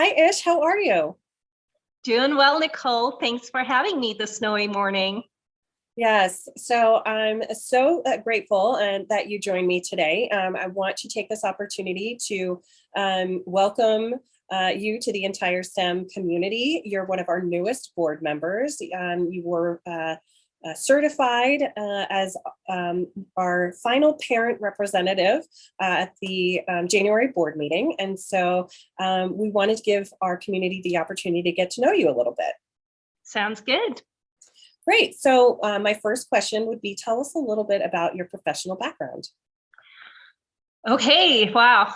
Hi, Ish. How are you? Doing well, Nicole. Thanks for having me this snowy morning. Yes, so I'm so grateful and that you joined me today. I want to take this opportunity to welcome you to the entire STEM community. You're one of our newest board members. You were certified as our final parent representative at the January board meeting. And so we wanted to give our community the opportunity to get to know you a little bit. Sounds good. Great. So my first question would be, tell us a little bit about your professional background. Okay, wow.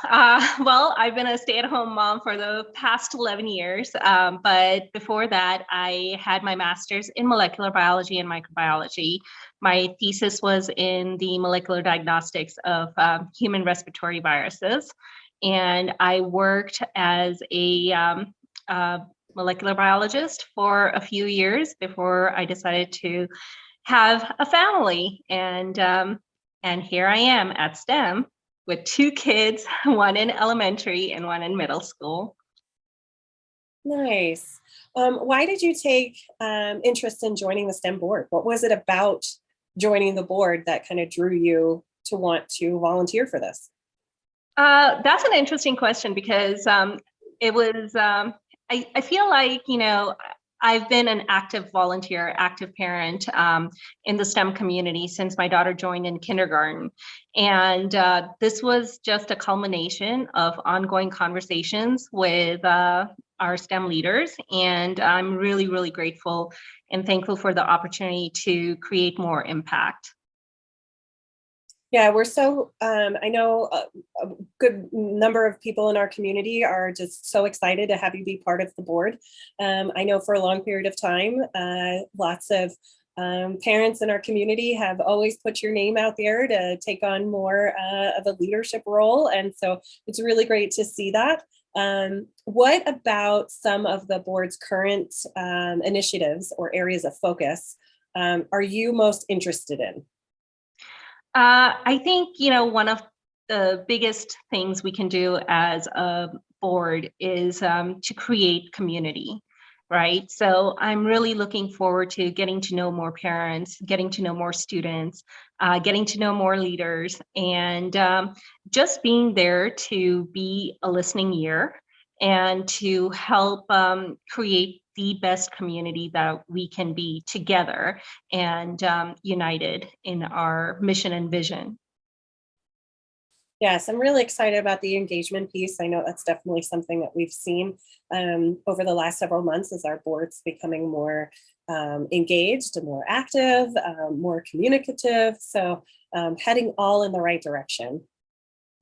Well, I've been a stay-at-home mom for the past 11 years, but before that, I had my master's in molecular biology and microbiology. My thesis was in the molecular diagnostics of human respiratory viruses, and I worked as a molecular biologist for a few years before I decided to have a family, and here I am at STEM with two kids, one in elementary and one in middle school. Nice. Why did you take interest in joining the STEM board? What was it about joining the board that kind of drew you to want to volunteer for this? That's an interesting question because it was, I feel like, I've been an active volunteer, active parent in the STEM community since my daughter joined in kindergarten. And this was just a culmination of ongoing conversations with our STEM leaders. And I'm really, really grateful and thankful for the opportunity to create more impact. Yeah, we're so, I know a good number of people in our community are just so excited to have you be part of the board. I know for a long period of time, lots of parents in our community have always put your name out there to take on more of a leadership role. And so it's really great to see that. What about some of the board's current initiatives or areas of focus are you most interested in? I think, one of the biggest things we can do as a board is to create community, right? So I'm really looking forward to getting to know more parents, getting to know more students, getting to know more leaders, and just being there to be a listening ear and to help create the best community that we can be together and united in our mission and vision. Yes, I'm really excited about the engagement piece. I know that's definitely something that we've seen over the last several months as our board's becoming more engaged and more active, more communicative. So heading all in the right direction.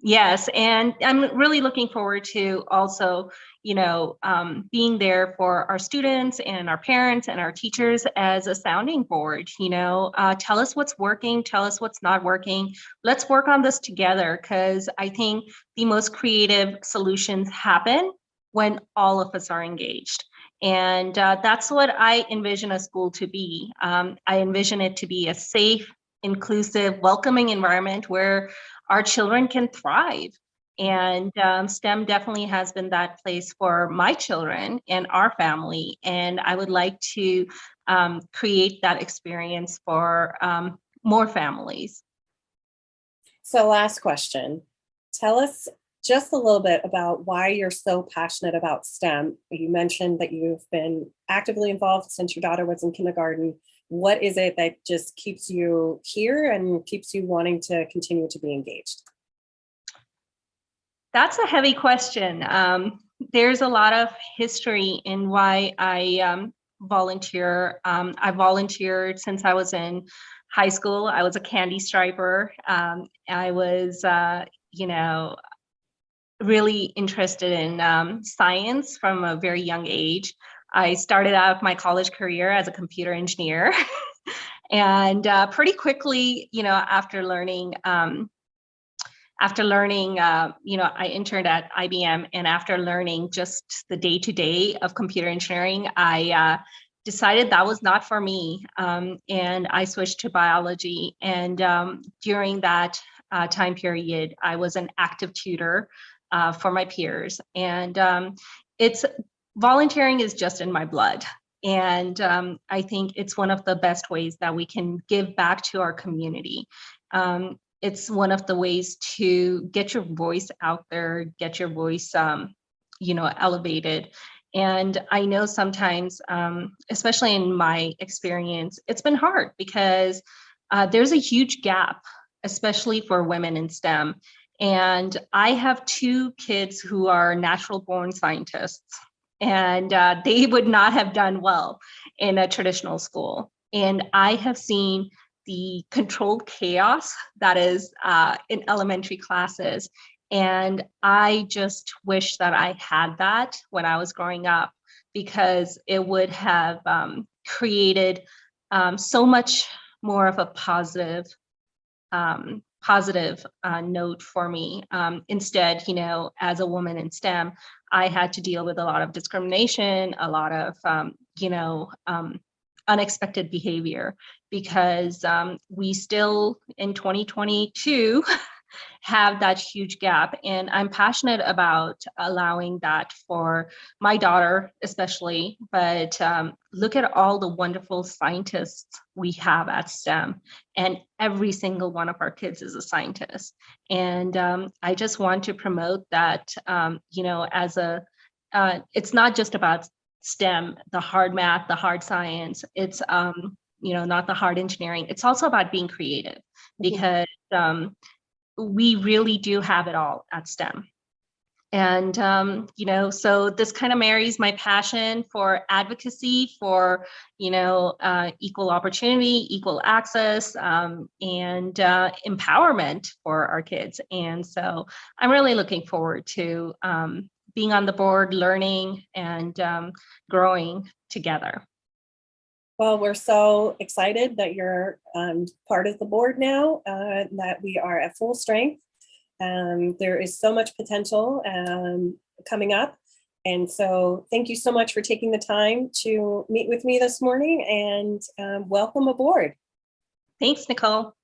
Yes, and I'm really looking forward to also, being there for our students and our parents and our teachers as a sounding board. Tell us what's working, tell us what's not working. Let's work on this together, because I think the most creative solutions happen when all of us are engaged. And that's what I envision a school to be. I envision it to be a safe, inclusive, welcoming environment where our children can thrive. And STEM definitely has been that place for my children and our family. And I would like to create that experience for more families. So last question, tell us just a little bit about why you're so passionate about STEM. You mentioned that you've been actively involved since your daughter was in kindergarten. What is it that just keeps you here and keeps you wanting to continue to be engaged? That's a heavy question. There's a lot of history in why I volunteer. I volunteered since I was in high school. I was a candy striper. I was, really interested in science from a very young age. I started out my college career as a computer engineer. And pretty quickly, I interned at IBM, and after learning just the day-to-day of computer engineering, I decided that was not for me, and I switched to biology. And during that time period, I was an active tutor for my peers, and it's volunteering is just in my blood. And I think it's one of the best ways that we can give back to our community. It's one of the ways to get your voice out there, get your voice, elevated. And I know sometimes, especially in my experience, it's been hard because there's a huge gap, especially for women in STEM. And I have two kids who are natural born scientists, and they would not have done well in a traditional school. And I have seen the controlled chaos that is in elementary classes. And I just wish that I had that when I was growing up, because it would have created so much more of a positive note for me. Instead, as a woman in STEM, I had to deal with a lot of discrimination, a lot of, unexpected behavior, because we still in 2022 have that huge gap. And I'm passionate about allowing that for my daughter, especially. But look at all the wonderful scientists we have at STEM, and every single one of our kids is a scientist. And I just want to promote that, it's not just about STEM, the hard math, the hard science. It's, not the hard engineering. It's also about being creative, because we really do have it all at STEM. And, so this kind of marries my passion for advocacy for, equal opportunity, equal access, and empowerment for our kids. And so I'm really looking forward to being on the board, learning, and growing together. Well, we're so excited that you're part of the board now, that we are at full strength. There is so much potential coming up. And so thank you so much for taking the time to meet with me this morning, and welcome aboard. Thanks, Nicole.